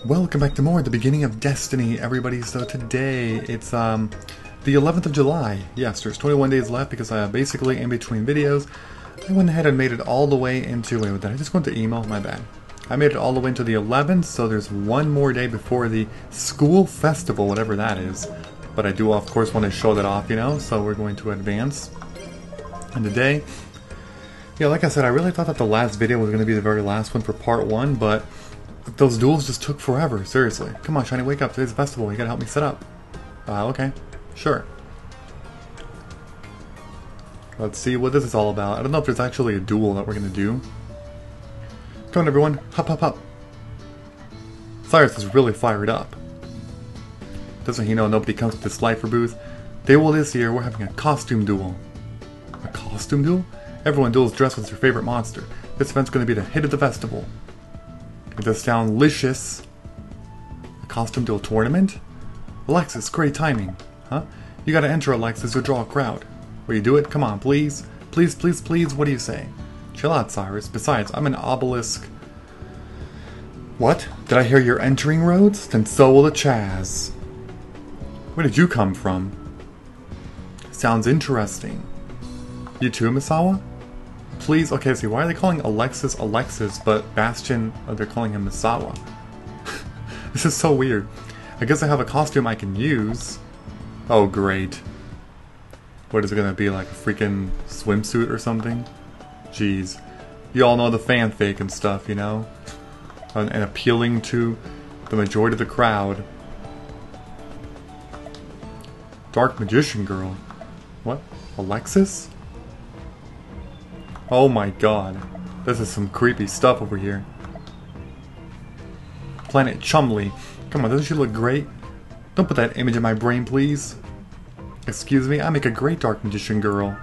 Welcome back to more at the beginning of Destiny, everybody. So today, it's the 11th of July. Yes, there's 21 days left because basically in between videos, I went ahead and made it all the way into, wait, did I just go into email? My bad. I made it all the way into the 11th, so there's one more day before the school festival, whatever that is. But I do, of course, want to show that off, you know, so we're going to advance. And today, yeah, like I said, I really thought that the last video was going to be the very last one for part 1, but those duels just took forever, seriously. Come on, Shiny, wake up. Today's festival. You gotta help me set up. Okay. Sure. Let's see what this is all about. I don't know if there's actually a duel that we're gonna do. Come on, everyone. Hop, hop, hop. Cyrus is really fired up. Doesn't he know nobody comes to this Lifer booth? Day will this year, we're having a costume duel. A costume duel? Everyone duels dressed as their favorite monster. This event's gonna be the hit of the festival. It does sound licious. A costume duel tournament? Alexis, great timing. Huh? You gotta enter, Alexis, or draw a crowd. Will you do it? Come on, please. Please, please, please, what do you say? Chill out, Cyrus. Besides, I'm an obelisk. What? Did I hear you're entering Rhodes? Then so will the Chaz. Where did you come from? Sounds interesting. You too, Misawa? Please, okay, see, why are they calling Alexis, but Bastion, they're calling him Misawa? This is so weird. I guess I have a costume I can use. Oh, great. What is it gonna be, like a freaking swimsuit or something? Jeez. You all know the fanfic and stuff, you know? And appealing to the majority of the crowd. Dark Magician Girl. What? Alexis? Oh my god. This is some creepy stuff over here. Planet Chumley. Come on, doesn't she look great? Don't put that image in my brain, please. Excuse me, I make a great Dark Magician Girl.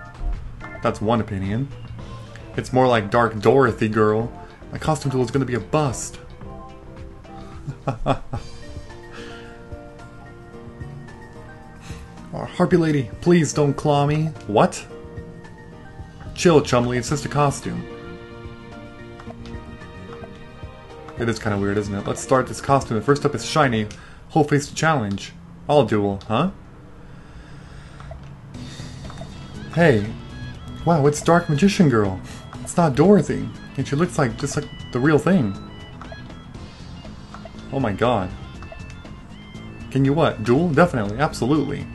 That's one opinion. It's more like Dark Dorothy Girl. My costume duel is gonna be a bust. Oh, Harpy Lady, please don't claw me. What? Chill, Chumley, it's just a costume. It is kind of weird, isn't it? Let's start this costume. The first up is Shiny. Whole face to challenge. I'll duel, huh? Hey. Wow, it's Dark Magician Girl. It's not Dorothy. And she looks like just like the real thing. Oh my god. Can you what? Duel? Definitely. Absolutely.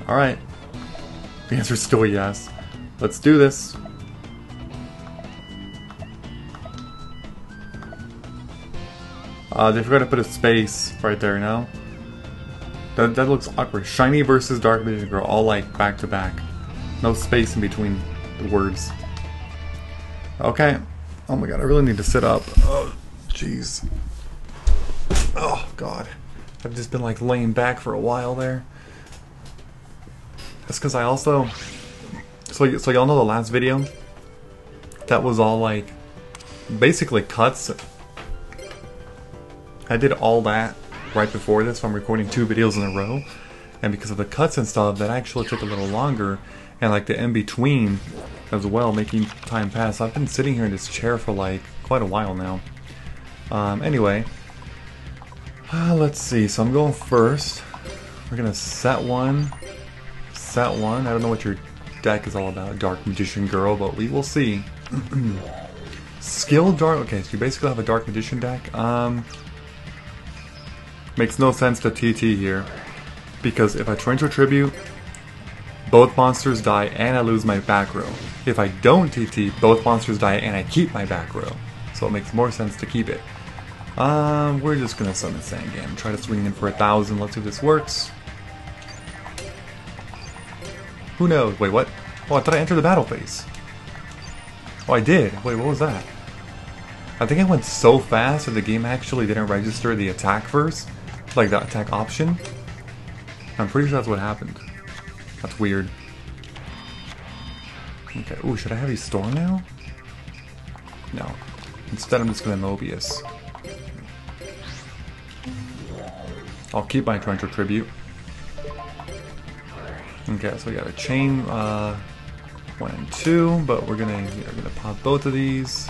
Alright. The answer is still yes. Let's do this. They forgot to put a space right there, you know? That looks awkward. Shiny versus Dark Magician Girl, all like back to back. No space in between the words. Okay. Oh my god, I really need to sit up. Oh, jeez. Oh god. I've just been like laying back for a while there. That's because I also... So y'all know the last video? That was all like... basically cuts. I did all that right before this, so I'm recording 2 videos in a row. And because of the cuts and stuff, that actually took a little longer. And like the in-between as well, making time pass. I've been sitting here in this chair for like quite a while now. Anyway. Let's see, so I'm going first. We're gonna set one. Set one. I don't know what your deck is all about, Dark Magician Girl, but we will see. Skill Dark... Okay, so you basically have a Dark Magician deck. Makes no sense to TT here. Because if I Torrential Tribute, both monsters die and I lose my back row. If I don't TT, both monsters die and I keep my back row. So it makes more sense to keep it. We're just gonna summon Sandgame. Try to swing in for 1,000. Let's see if this works. Who knows? Wait, what? Oh, I thought I entered the battle phase. Oh, I did. Wait, what was that? I think I went so fast that the game actually didn't register the attack first. Like the attack option. I'm pretty sure that's what happened. That's weird. Okay, ooh, should I have you Storm now? No. Instead I'm just gonna Mobius. I'll keep my Torrential Tribute. Okay, so we got a chain 1 and 2, but we're gonna pop both of these.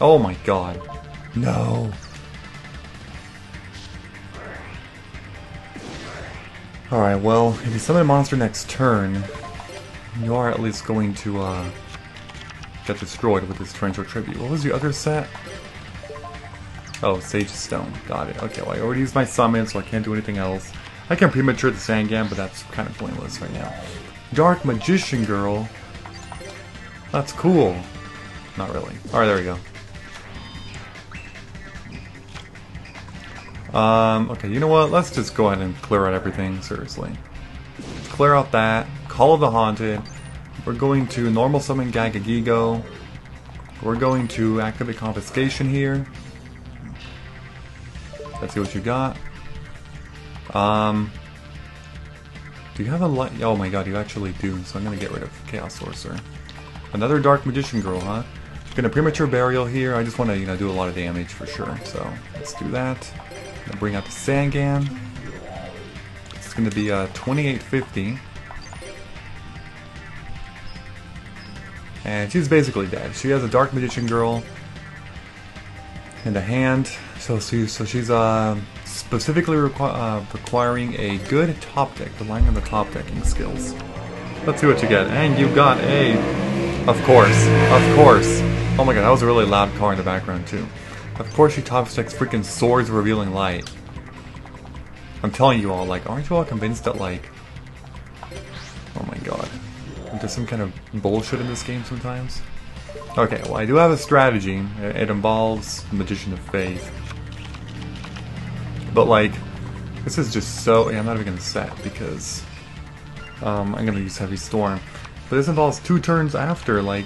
Oh my god. No. Alright, well, if you summon a monster next turn, you are at least going to get destroyed with this Torrential Tribute. What was the other set? Oh, Sage Stone. Got it. Okay, well, I already used my summon, so I can't do anything else. I can premature the Sangam, but that's kind of pointless right now. Dark Magician Girl. That's cool. Not really. Alright, there we go. Okay, you know what? Let's just go ahead and clear out everything, seriously. Let's clear out that. Call of the Haunted. We're going to normal summon Yugioh. We're going to activate Confiscation here. Let's see what you got. Do you have a light? Oh my god, you actually do. So I'm gonna get rid of Chaos Sorcerer. Another Dark Magician Girl, huh? Gonna Premature Burial here. I just want to, do a lot of damage for sure. So let's do that. Gonna bring out the Sangam. It's gonna be 2850. And she's basically dead. She has a Dark Magician Girl in the hand. So she's specifically requiring a good top deck, relying on the top decking skills. Let's see what you get. And you got a... Of course. Oh my god, that was a really loud car in the background too. Of course she top decks freaking Swords Revealing Light. I'm telling you all, like, aren't you all convinced that, like... Oh my god. There's some kind of bullshit in this game sometimes? Okay, well I do have a strategy. It involves Magician of Faith. But like, this is just so... Yeah, I'm not even gonna set because... I'm gonna use Heavy Storm. But this involves 2 turns after, like...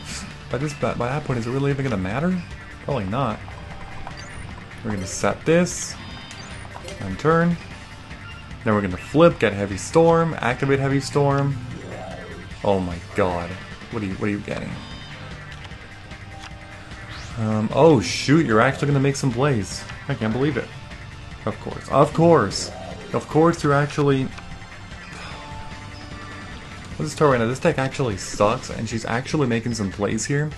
By that point, is it really even gonna matter? Probably not. We're gonna set this. End turn. Then we're gonna flip, get Heavy Storm, activate Heavy Storm. Oh my god. What are you getting? Oh shoot, you're actually gonna make some plays. I can't believe it. Of course you're actually... Let's just tell right now, this deck actually sucks, and she's actually making some plays here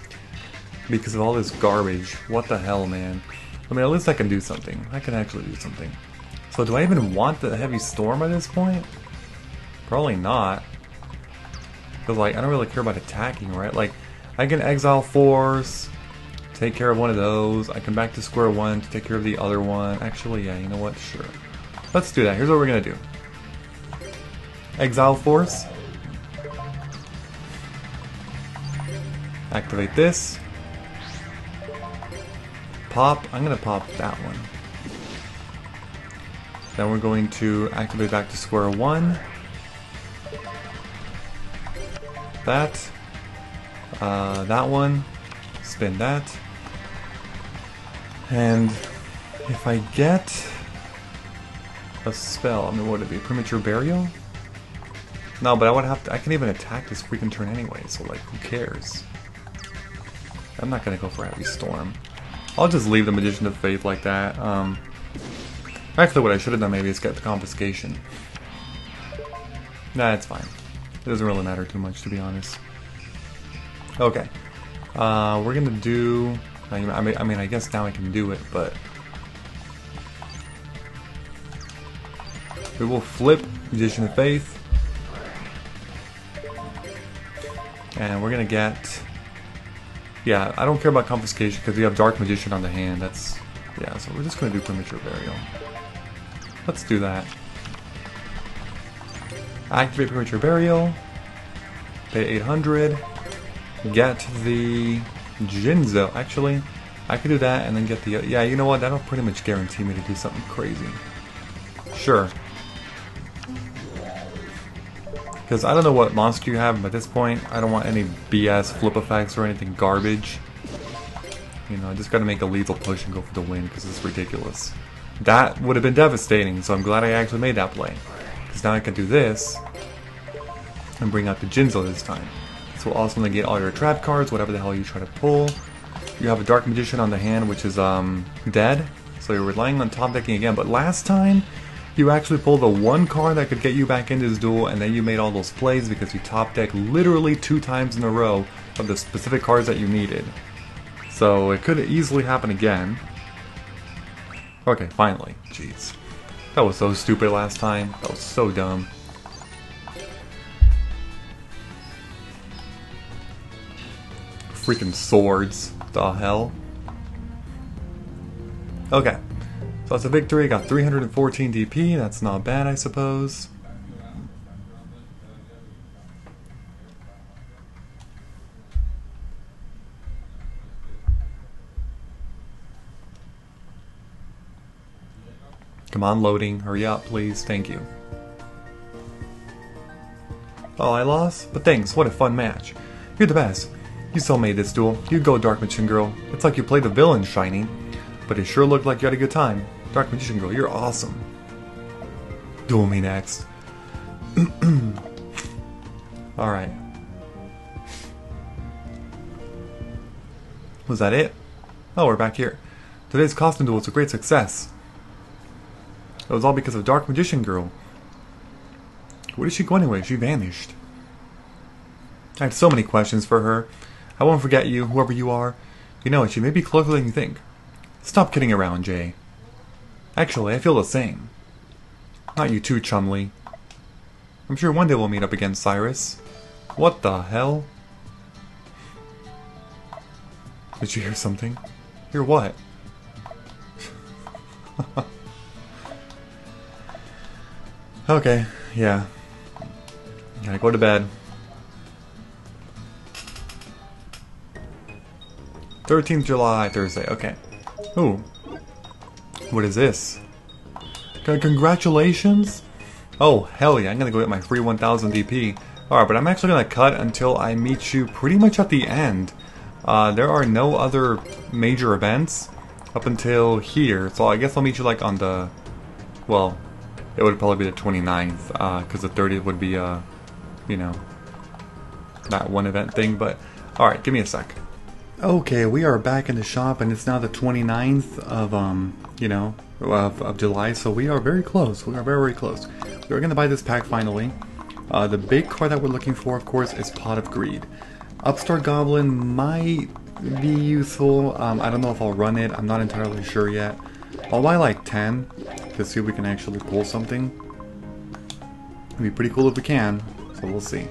because of all this garbage. What the hell, man? I mean, at least I can do something. I can actually do something. So do I even want the Heavy Storm at this point? Probably not. Because, like, I don't really care about attacking, right? Like, I can Exile Force, take care of one of those. I come back to square one to take care of the other one. Actually, yeah, you know what? Sure. Let's do that. Here's what we're gonna do. Exile Force. Activate this. Pop. I'm gonna pop that one. Then we're going to activate back to square one. That. That one. Spin that. And if I get a spell, I mean, what would it be? Premature Burial? No, but I would have to. I can't even attack this freaking turn anyway, so, like, who cares? I'm not gonna go for Heavy Storm. I'll just leave the Magician of Faith like that. Actually, what I should have done maybe is get the Confiscation. Nah, it's fine. It doesn't really matter too much, to be honest. Okay. We're gonna do... I mean, I guess now I can do it, but... We will flip Magician of Faith. And we're gonna get... Yeah, I don't care about Confiscation because we have Dark Magician on the hand. That's... Yeah, so we're just gonna do Premature Burial. Let's do that. Activate Premature Burial. Pay 800. Get the Jinzo. Actually, I could do that and then get the... Yeah, you know what? That'll pretty much guarantee me to do something crazy. Sure. Because I don't know what monster you have, but at this point, I don't want any BS flip effects or anything garbage. You know, I just gotta make a lethal push and go for the win, because it's ridiculous. That would have been devastating, so I'm glad I actually made that play. Because now I can do this, and bring out the Jinzo this time. This will also negate all your trap cards, whatever the hell you try to pull. You have a Dark Magician on the hand, which is dead, so you're relying on top decking again, but last time, you actually pulled the one card that could get you back into this duel, and then you made all those plays because you top decked literally 2 times in a row of the specific cards that you needed. So it could easily happen again. Okay, finally. Jeez. That was so stupid last time. That was so dumb. Freaking swords. The hell? Okay. So that's a victory. Got 314 DP. That's not bad, I suppose. Come on, loading. Hurry up, please. Thank you. Oh, I lost? But thanks. What a fun match. You're the best. You still made this duel. You go, Dark Magician Girl. It's like you played the villain, Shiny. But it sure looked like you had a good time. Dark Magician Girl, you're awesome. Duel me next. Alright. Was that it? Oh, we're back here. Today's costume duel was a great success. It was all because of Dark Magician Girl. Where did she go anyway? She vanished. I have so many questions for her. I won't forget you, whoever you are. You know, she may be closer than you think. Stop kidding around, Jay. Actually, I feel the same. Not you too, Chumley. I'm sure one day we'll meet up again, Cyrus. What the hell? Did you hear something? Hear what? Okay, yeah. Gotta go to bed. 13th July, Thursday, okay. Ooh. What is this? Congratulations? Oh, hell yeah, I'm gonna go get my free 1000 DP. Alright, but I'm actually gonna cut until I meet you pretty much at the end. There are no other major events up until here, so I guess I'll meet you like on the... Well, it would probably be the 29th, because the 30th would be, you know, that one event thing, but... Alright, give me a sec. Okay, we are back in the shop, and it's now the 29th of, you know, of July, so we are very close. We are very, very close. We're going to buy this pack finally. The big card that we're looking for, of course, is Pot of Greed. Upstart Goblin might be useful. I don't know if I'll run it. I'm not entirely sure yet. I'll buy like 10 to see if we can actually pull something. It'd be pretty cool if we can, so we'll see.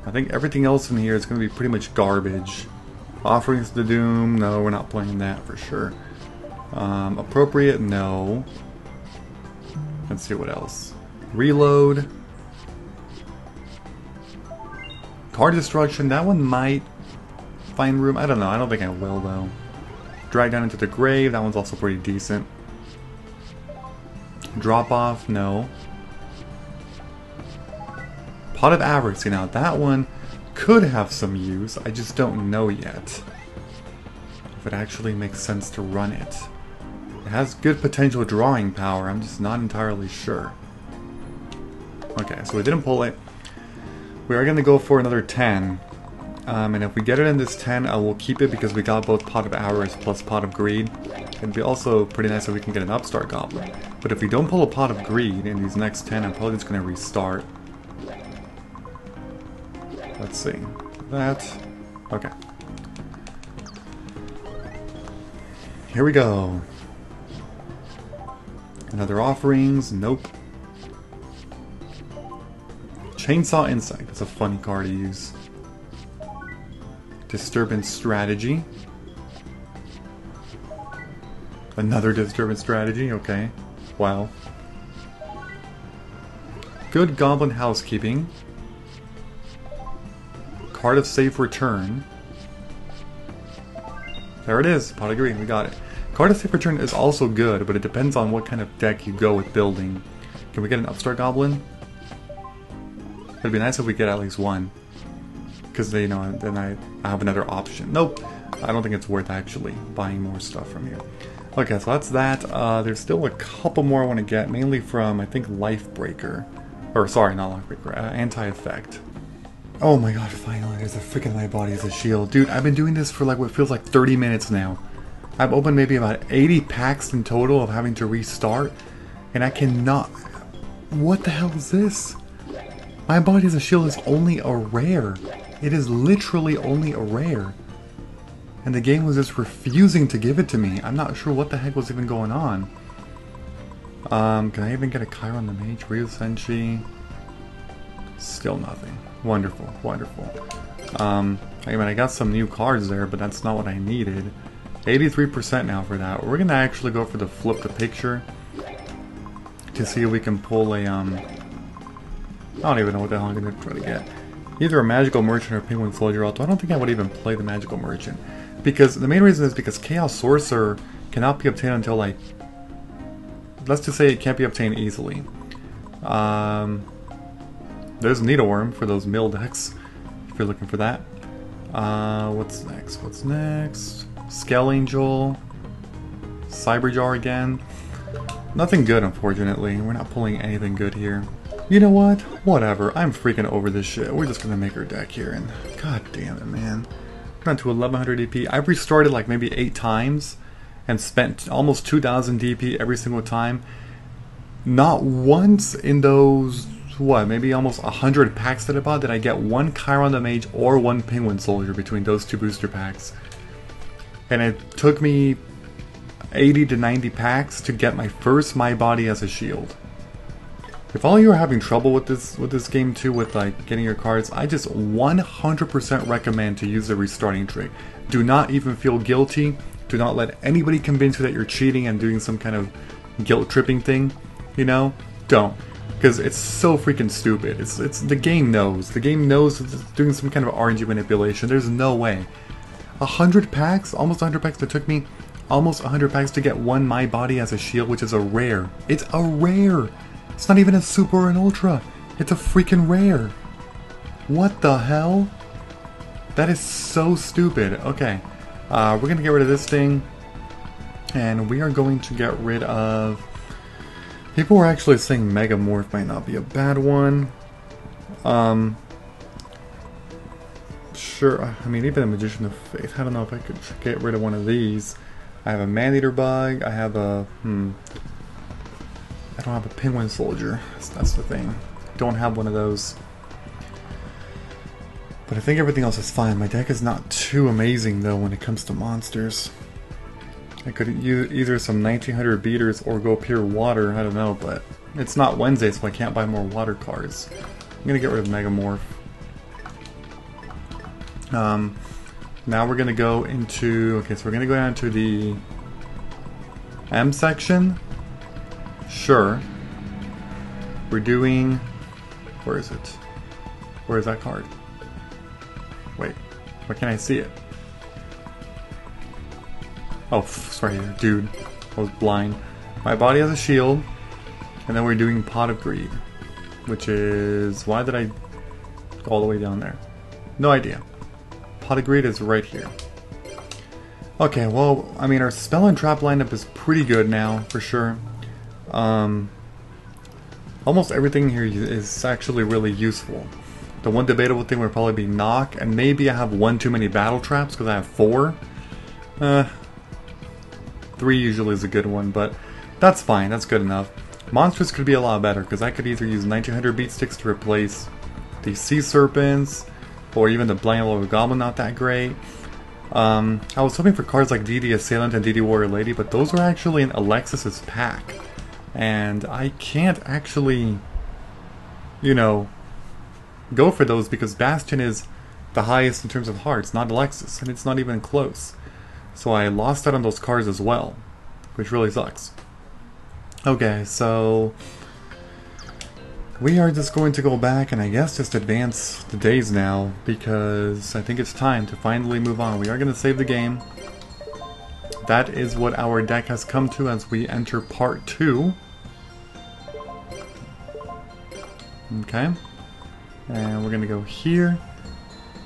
I think everything else in here is going to be pretty much garbage. Offerings to Doom, no, we're not playing that for sure. Appropriate, no. Let's see what else. Reload. Card Destruction, that one might find room. I don't know, I don't think I will though. Drag Down into the Grave, that one's also pretty decent. Drop Off, no. Pot of Avarice, now that one could have some use, I just don't know yet if it actually makes sense to run it. It has good potential drawing power, I'm just not entirely sure. Okay, so we didn't pull it. We are going to go for another 10. And if we get it in this 10, I will keep it because we got both Pot of Avarice plus Pot of Greed. It'd be also pretty nice if we can get an Upstart Goblin. But if we don't pull a Pot of Greed in these next 10, I'm probably just going to restart. Let's see. That. Okay. Here we go. Another Offerings. Nope. Chainsaw Insect. That's a funny card to use. Disturbance Strategy. Another Disturbance Strategy. Okay. Wow. Good Goblin Housekeeping. Card of Safe Return. There it is. Pot of Greed. We got it. Card of Safe Return is also good, but it depends on what kind of deck you go with building. Can we get an Upstart Goblin? It'd be nice if we get at least one. Because, you know, then I have another option. Nope. I don't think it's worth actually buying more stuff from here. Okay, so that's that. There's still a couple more I want to get, mainly from, I think, Lifebreaker. Or, sorry, not Lifebreaker. Anti-Effect. Oh my god, finally, there's a freaking My Body as a Shield. Dude, I've been doing this for like what feels like 30 minutes now. I've opened maybe about 80 packs in total of having to restart, and I cannot... What the hell is this? My Body as a Shield is only a rare. It is literally only a rare. and the game was just refusing to give it to me. I'm not sure what the heck was even going on. Can I even get a Chiron the Mage? Ryu Senshi? Still nothing. Wonderful, wonderful. I mean, I got some new cards there, but that's not what I needed. 83% now for that. We're gonna actually go for the flip the picture to see if we can pull a, I don't even know what the hell I'm gonna try to get. Either a Magical Merchant or Penguin Soldier, although I don't think I would even play the Magical Merchant. Because, the main reason is because Chaos Sorcerer cannot be obtained until, like, let's just say it can't be obtained easily. There's Needleworm for those mill decks, if you're looking for that. What's next? What's next? Scale Angel. Cyberjar again. Nothing good, unfortunately. We're not pulling anything good here. You know what? Whatever. I'm freaking over this shit. We're just gonna make our deck here, and god damn it, man. We're on to 1100 DP. I've restarted like maybe 8 times and spent almost 2000 DP every single time. Not once in those, what, maybe almost 100 packs that I bought did I get one Chiron the Mage or one Penguin Soldier between those 2 booster packs. And it took me 80 to 90 packs to get my first My Body as a Shield. If all you are having trouble with this game too, with like getting your cards, I just 100% recommend to use the restarting trick. Do not even feel guilty. Do not let anybody convince you that you're cheating and doing some kind of guilt tripping thing. You know, don't, because it's so freaking stupid. It's the game knows. The game knows it's doing some kind of RNG manipulation. There's no way. 100 packs, almost 100 packs. That took me almost 100 packs to get one My Body as a Shield, which is a rare. It's a rare. It's not even a super or an ultra. It's a freaking rare. What the hell? That is so stupid. Okay, we're gonna get rid of this thing, and we are going to get rid of. People were actually saying Megamorph might not be a bad one. Sure, I mean, even the Magician of Faith. I don't know if I could get rid of one of these. I have a Man-Eater Bug. I have a, I don't have a Penguin Soldier. That's the thing. Don't have one of those. But I think everything else is fine. My deck is not too amazing, though, when it comes to monsters. I could use either some 1900 beaters or go pure water, I don't know, but it's not Wednesday, so I can't buy more water cards. I'm gonna get rid of Megamorph. Now we're gonna go into, okay, so we're gonna go down to the M section. Sure. We're doing, where is it? Where is that card? Wait, why can't I see it? Oh, it's right here, dude. I was blind. My Body has a Shield, and then we're doing Pot of Greed, which is, why did I go all the way down there? No idea. Pot of Greed is right here. Okay, well, I mean, our Spell and Trap lineup is pretty good now, for sure. Almost everything here is actually really useful. The one debatable thing would probably be Knock, and maybe I have one too many Battle Traps, because I have 4. 3 usually is a good one, but that's fine, that's good enough. Monsters could be a lot better, because I could either use 1900 Beat Sticks to replace the Sea Serpents, or even the Blind Yellow Goblin, not that great. I was hoping for cards like DD Assailant and DD Warrior Lady, but those were actually in Alexis's pack. And I can't actually, you know, go for those because Bastion is the highest in terms of hearts, not Alexis, and it's not even close. So I lost out on those cards as well, which really sucks. Okay, so we are just going to go back and I guess just advance the days now, because I think it's time to finally move on. We are going to save the game. That is what our deck has come to as we enter part 2. Okay, and we're going to go here.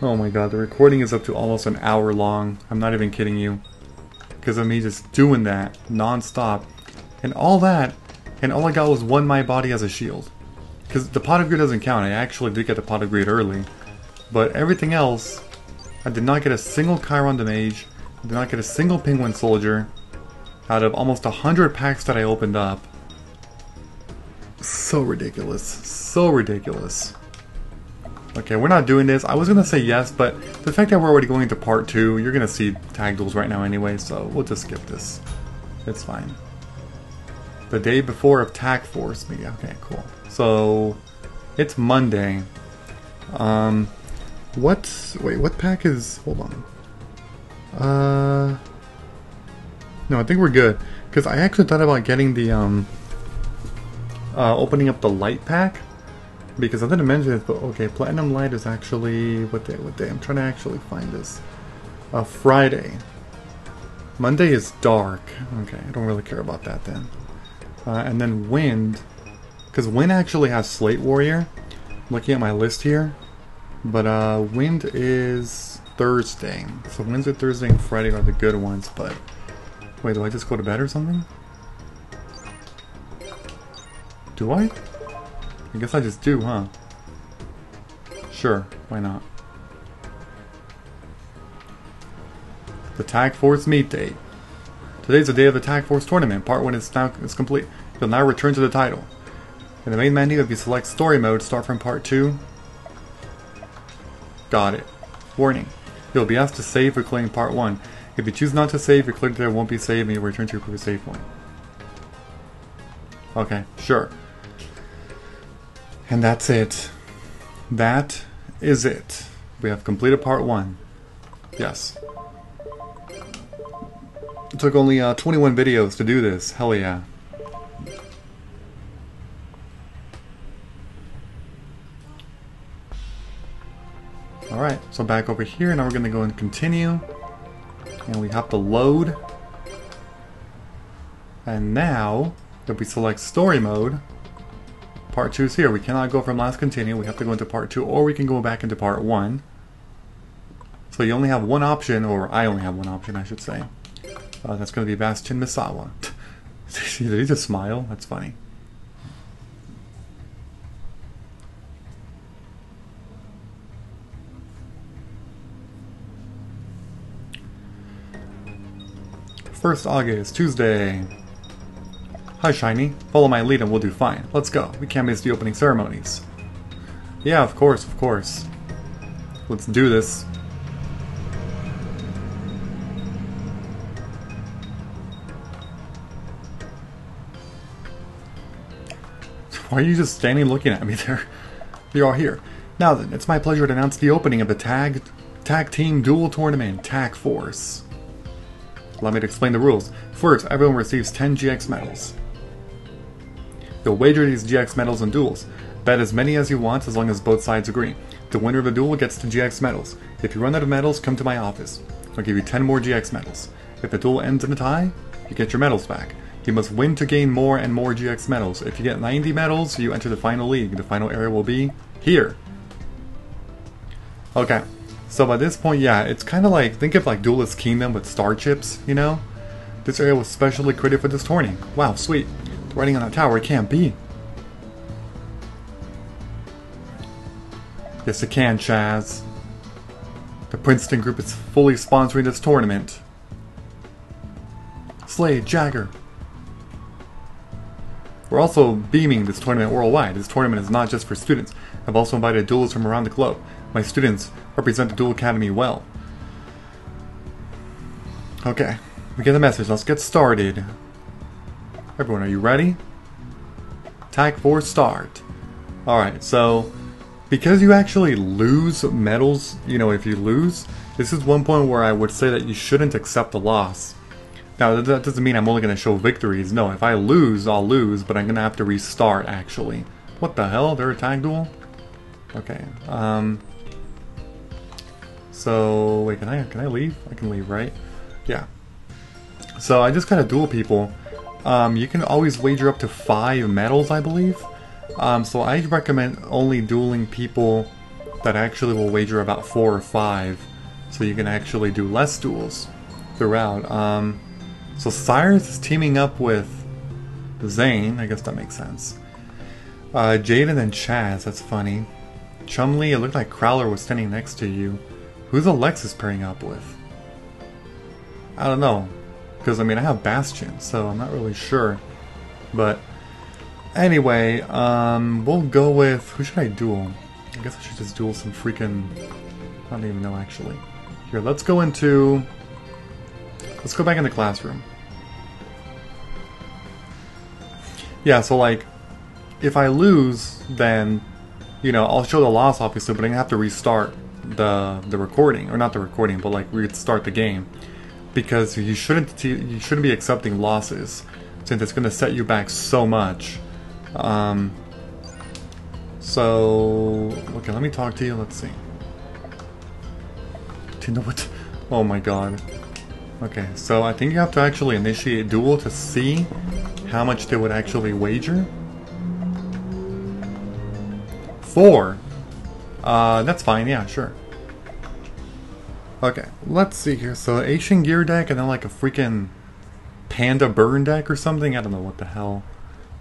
Oh my god, the recording is up to almost an hour long. I'm not even kidding you. Because of me just doing that non-stop. And all that, and all I got was one My Body as a Shield. Because the Pot of Greed doesn't count. I actually did get the Pot of Greed early. But everything else, I did not get a single Chiron the Mage. I did not get a single Penguin Soldier. Out of almost 100 packs that I opened up. So ridiculous. So ridiculous. Okay, we're not doing this. I was gonna say yes, but the fact that we're already going into part 2, you're gonna see tag duels right now anyway, so we'll just skip this. It's fine. The day before of Tag Force media. Okay, cool. So it's Monday. What pack is? Hold on. No, I think we're good because I actually thought about getting the opening up the light pack. Because I didn't mention it, but okay, Platinum Light is actually, what day? I'm trying to actually find this. Friday. Monday is dark. Okay, I don't really care about that then. And then Wind, because Wind actually has Slate Warrior. I'm looking at my list here. But Wind is Thursday. So Wednesday, Thursday, and Friday are the good ones, but... Wait, do I just go to bed or something? Do I? I guess I just do, huh? Sure, why not? The Tag Force meet date. Today's the day of the Tag Force tournament. Part 1 is complete. You'll now return to the title. In the main menu, if you select Story Mode, start from Part 2. Got it. Warning. You'll be asked to save reclaim Part 1. If you choose not to save, your click there won't be saved and you'll return to your previous save point. Okay, sure. And that's it. That is it. We have completed Part 1. Yes. It took only 21 videos to do this. Hell yeah. Alright, so back over here. Now we're going to go and continue. And we have to load. And now, if we select Story Mode, Part 2 is here. We cannot go from last continue. We have to go into Part 2, or we can go back into Part 1. So you only have one option, or I only have one option, I should say. That's going to be Bastion Misawa. Did he just smile? That's funny. First August, Tuesday. Hi, Shiny. Follow my lead and we'll do fine. Let's go. We can't miss the opening ceremonies. Yeah, of course, of course. Let's do this. Why are you just standing looking at me there? You're all here. Now then, it's my pleasure to announce the opening of the Tag Team Duel Tournament, Tag Force. Allow me to explain the rules. First, everyone receives 10 GX medals. You'll wager these GX medals in duels. Bet as many as you want as long as both sides agree. The winner of the duel gets the GX medals. If you run out of medals, come to my office. I'll give you 10 more GX medals. If the duel ends in a tie, you get your medals back. You must win to gain more and more GX medals. If you get 90 medals, you enter the final league. The final area will be here. Okay, so by this point, yeah, it's kind of like, think of like Duelist Kingdom with star chips, you know? This area was specially created for this tourney. Wow, sweet. The writing on that tower, it can't be. Yes, it can, Chaz. The Princeton group is fully sponsoring this tournament. Slade, Jagger. We're also beaming this tournament worldwide. This tournament is not just for students. I've also invited duelists from around the globe. My students represent the Duel Academy well. Okay, we get the message. Let's get started. Everyone, are you ready? Tag Force start. Alright, so because you actually lose medals, you know, if you lose, this is one point where I would say that you shouldn't accept a loss. Now, that doesn't mean I'm only going to show victories. No, if I lose, I'll lose, but I'm going to have to restart, actually. What the hell? They're a tag duel? Okay, so, wait, can I leave? I can leave, right? Yeah. So, I just kind of duel people. You can always wager up to 5 medals, I believe. So, I recommend only dueling people that actually will wager about 4 or 5. So, you can actually do less duels throughout. So Cyrus is teaming up with Zane. I guess that makes sense. Jaden and Chaz. That's funny. Chumley, it looked like Crowler was standing next to you. Who's Alexis pairing up with? I don't know. Because, I mean, I have Bastion, so I'm not really sure. But, anyway, we'll go with... Who should I duel? I guess I should just duel some freaking... I don't even know, actually. Here, let's go into... Let's go back in the classroom. Yeah, so like, if I lose, then, you know, I'll show the loss, obviously, but I'm gonna have to restart the recording. Or not the recording, but like, restart the game. Because you shouldn't be accepting losses, since it's gonna set you back so much. So, okay, let me talk to you, let's see. Do you know what? Oh my god. Okay, so I think you have to actually initiate duel to see how much they would actually wager. 4. That's fine, yeah, sure. Okay, let's see here. So Asian Gear deck and then like a freaking Panda Burn deck or something? I don't know what the hell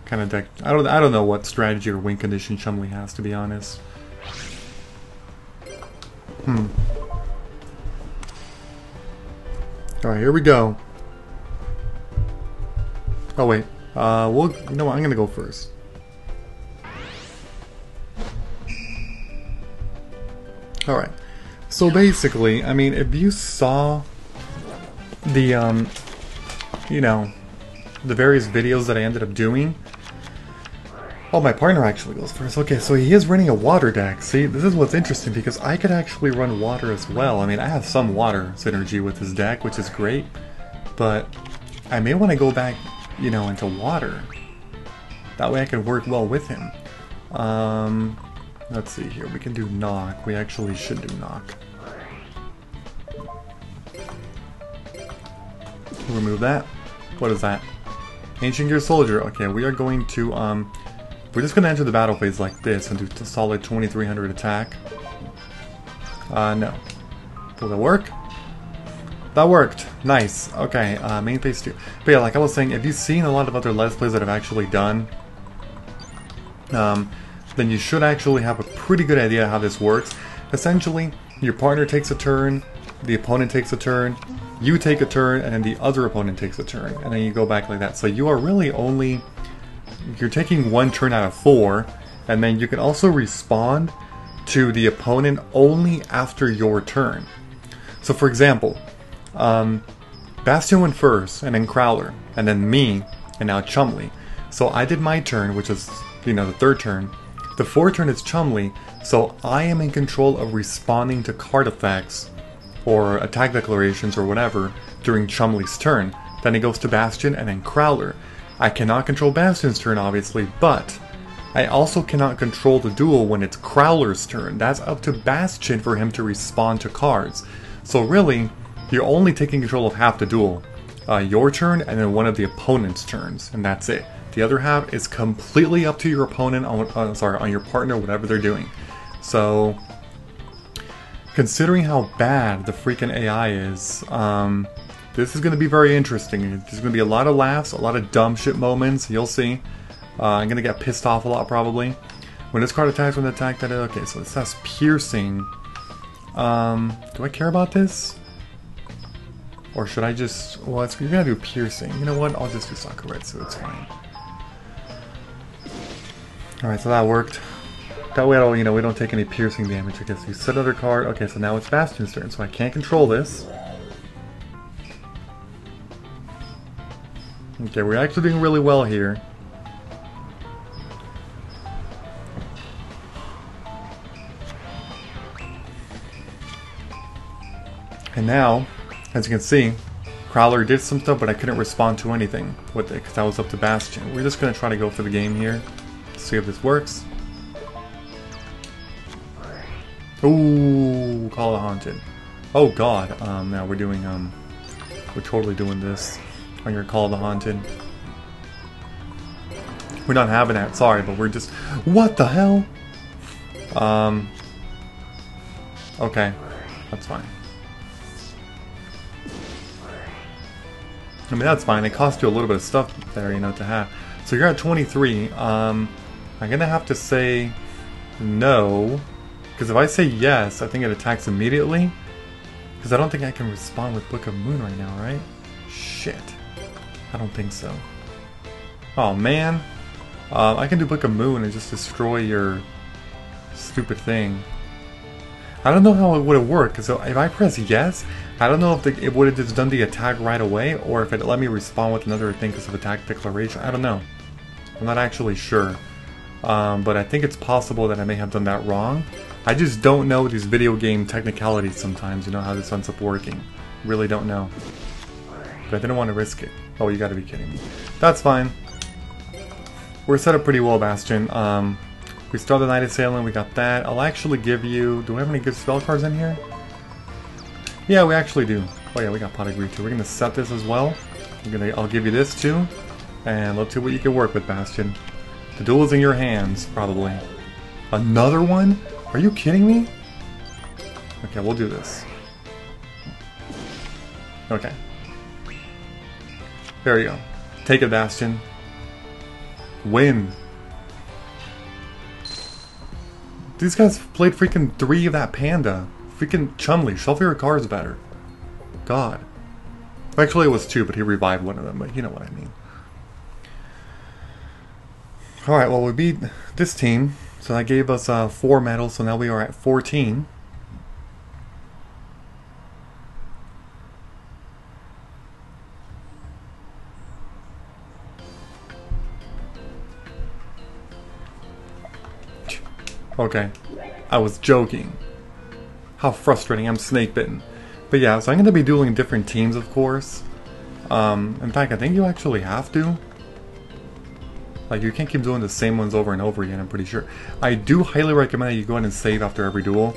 kind of deck. I don't know what strategy or win condition Chumley has, to be honest. Alright, here we go. Oh wait. Well, you know what, I'm gonna go first. Alright. So basically, I mean, if you saw the, you know, the various videos that I ended up doing. Oh, my partner actually goes first. Okay, so he is running a water deck. See, this is what's interesting because I could actually run water as well. I mean, I have some water synergy with his deck, which is great. But I may want to go back, you know, into water. That way I can work well with him. Let's see here. We can do knock. We actually should do knock. Remove that. What is that? Ancient Gear Soldier. Okay, we are going to, we're just going to enter the battle phase like this and do a solid 2300 attack. No. Will that work? That worked. Nice. Okay, main phase 2. But yeah, like I was saying, if you've seen a lot of other Let's Plays that I've actually done, then you should actually have a pretty good idea how this works. Essentially, your partner takes a turn, the opponent takes a turn, you take a turn, and then the other opponent takes a turn, and then you go back like that. So you are really only... You're taking 1 turn out of 4, and then you can also respond to the opponent only after your turn. So for example, Bastion went first, and then Crowler, and then me, and now Chumley. So I did my turn, which is, you know, the 3rd turn. The 4th turn is Chumley, so I am in control of responding to card effects or attack declarations or whatever during Chumley's turn. Then it goes to Bastion and then Crowler. I cannot control Bastion's turn, obviously, but I also cannot control the duel when it's Crowler's turn. That's up to Bastion for him to respond to cards. So really, you're only taking control of half the duel. Your turn and then one of the opponent's turns, and that's it. The other half is completely up to your opponent, on your partner, whatever they're doing. So, considering how bad the freaking AI is, this is going to be very interesting. There's going to be a lot of laughs, a lot of dumb shit moments, you'll see. I'm going to get pissed off a lot, probably. When this card attacks, when the attack, that okay, so this has piercing. Do I care about this? Or should I just... Well, you're going to do piercing. You know what? I'll just do Sakura, so it's fine. Alright, so that worked. That way, you know, we don't take any piercing damage. I guess you set another card. Okay, so now it's Bastion's turn, so I can't control this. Okay, we're actually doing really well here. And now, as you can see, Crowler did some stuff, but I couldn't respond to anything with it because that was up to Bastion. We're just going to try to go for the game here. See if this works. Ooh, Call of the Haunted. Oh god, now we're doing, we're totally doing this on your Call of the Haunted. We're not having that, sorry, but we're just... What the hell? Okay, that's fine. I mean, that's fine. It costs you a little bit of stuff there, you know, to have. So you're at 23. I'm gonna have to say no, because if I say yes, I think it attacks immediately. Because I don't think I can respond with Book of Moon right now, right? Shit. I don't think so. Oh man. I can do Book of Moon and just destroy your Stupid thing. I don't know how it would have worked, because if I press yes, I don't know if it would have just done the attack right away, or if it let me respond with another thing because of attack declaration. I don't know. I'm not actually sure. But I think it's possible that I may have done that wrong. I just don't know these video game technicalities sometimes, you know, how this ends up working. Really don't know. But I didn't want to risk it. Oh, you gotta be kidding me. That's fine. We're set up pretty well, Bastion. We started Night Assailant, we got that. I'll actually give you... Do we have any good spell cards in here? Yeah, we actually do. Oh yeah, we got Pot of Greed too. We're gonna set this as well. I'll give you this too. And let's see what you can work with, Bastion. The duel is in your hands, probably. Another one? Are you kidding me? Okay, we'll do this. Okay. There you go. Take it, Bastion. Win. These guys played freaking 3 of that panda. Freaking Chumley. Shuffle your cards better. God. Actually, it was 2, but he revived one of them, but you know what I mean. Alright, well, we beat this team. So that gave us 4 medals, so now we are at 14. Okay, I was joking. How frustrating, I'm snake bitten. But yeah, so I'm going to be dueling different teams, of course. In fact, I think you actually have to. Like, you can't keep doing the same ones over and over again, I'm pretty sure. I do highly recommend that you go ahead and save after every duel.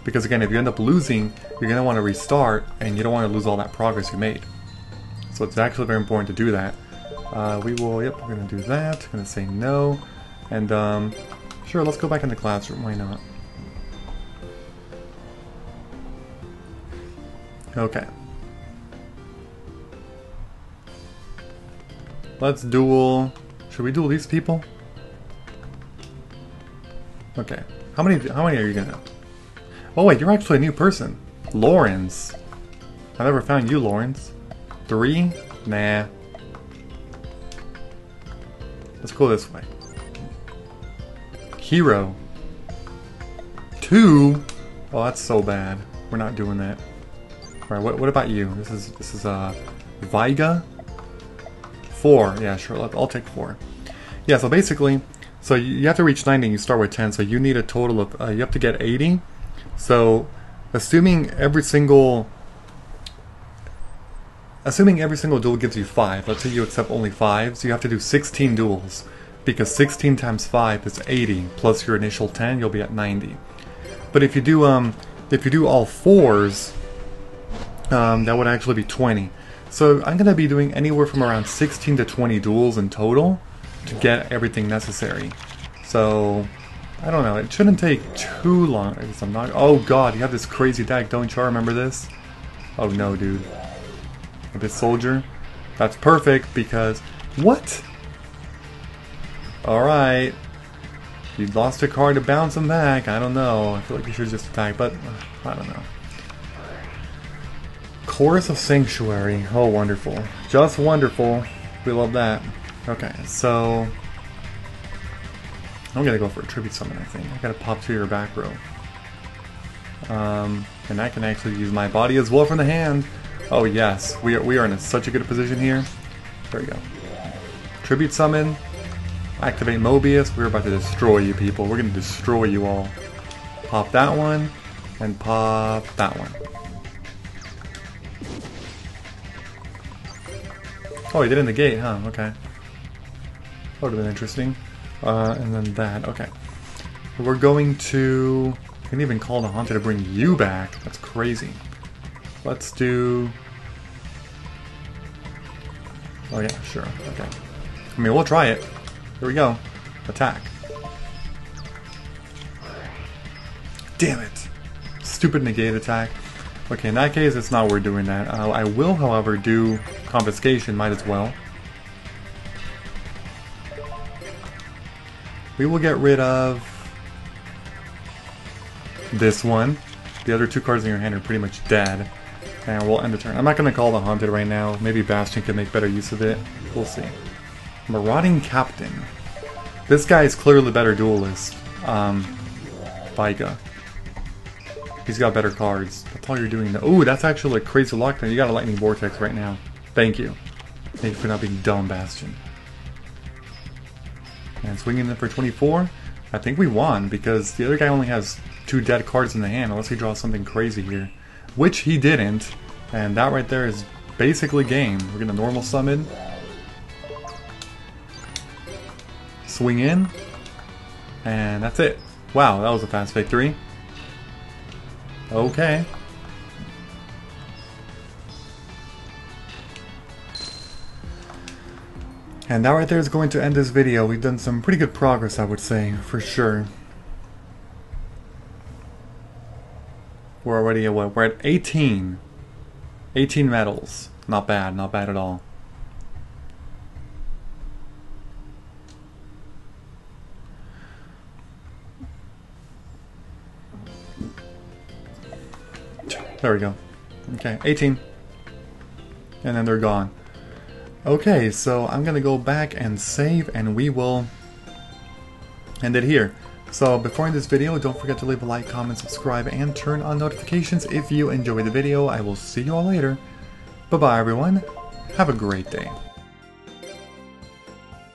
Because again, if you end up losing, you're going to want to restart, and you don't want to lose all that progress you made. So it's actually very important to do that. We're going to do that. I'm going to say no. And, sure, let's go back in the classroom, why not? Okay. Let's duel... Should we duel these people? Okay. How many are you gonna... Oh wait, you're actually a new person. Lawrence. I never found you, Lawrence. 3? Nah. Let's go this way. Hero. 2? Oh, that's so bad. We're not doing that. Alright, what about you? This is Viga? 4. Yeah, sure. I'll take 4. Yeah, so basically, so you have to reach 90 and you start with 10, so you need a total of, you have to get 80. So, assuming every single duel gives you 5, let's say you accept only 5, so you have to do 16 duels. Because 16 times 5 is 80, plus your initial 10, you'll be at 90. But if you do all 4s, that would actually be 20. So I'm going to be doing anywhere from around 16 to 20 duels in total to get everything necessary. So, I don't know, it shouldn't take too long. I guess I'm not... Oh god, you have this crazy deck, don't you? Remember this? Oh no, dude. This soldier? That's perfect because... What? Alright. You lost a card to bounce them back. I don't know. I feel like you should just attack, but I don't know. Chorus of Sanctuary. Oh, wonderful. Just wonderful. We love that. Okay, so... I'm gonna go for a Tribute Summon, I think. I gotta pop to your back row. And I can actually use my body as well from the hand. Oh yes, we are in such a good position here. There we go. Tribute Summon. Activate Mobius. We're about to destroy you people. We're gonna destroy you all. Pop that one. And pop that one. Oh, he did in the gate, huh? Okay. That would have been interesting. And then that. Okay. We're going to... I can even call the Haunted to bring you back. That's crazy. Let's do... Oh yeah, sure. Okay. I mean, we'll try it. Here we go. Attack. Damn it. Stupid negate attack. Okay, in that case, it's not worth doing that. I will, however, do Confiscation. Might as well. We will get rid of this one. The other 2 cards in your hand are pretty much dead. And we'll end the turn. I'm not going to call the Haunted right now. Maybe Bastion can make better use of it. We'll see. Marauding Captain. This guy is clearly the better duelist. Vika. He's got better cards. That's all you're doing. Ooh, that's actually like crazy luck. Then you got a Lightning Vortex right now. Thank you. Thank you for not being dumb, Bastion. And swinging in for 24. I think we won because the other guy only has 2 dead cards in the hand unless he draws something crazy here. Which he didn't. And that right there is basically game. We're going to normal summon. Swing in. And that's it. Wow, that was a fast victory. Okay. And that right there is going to end this video. We've done some pretty good progress, I would say, for sure. We're already at what? We're at 18. 18 medals. Not bad at all. There we go. Okay, 18. And then they're gone. Okay, so I'm gonna go back and save, and we will end it here. So before I end this video, don't forget to leave a like, comment, subscribe, and turn on notifications if you enjoyed the video. I will see you all later. Bye-bye, everyone. Have a great day.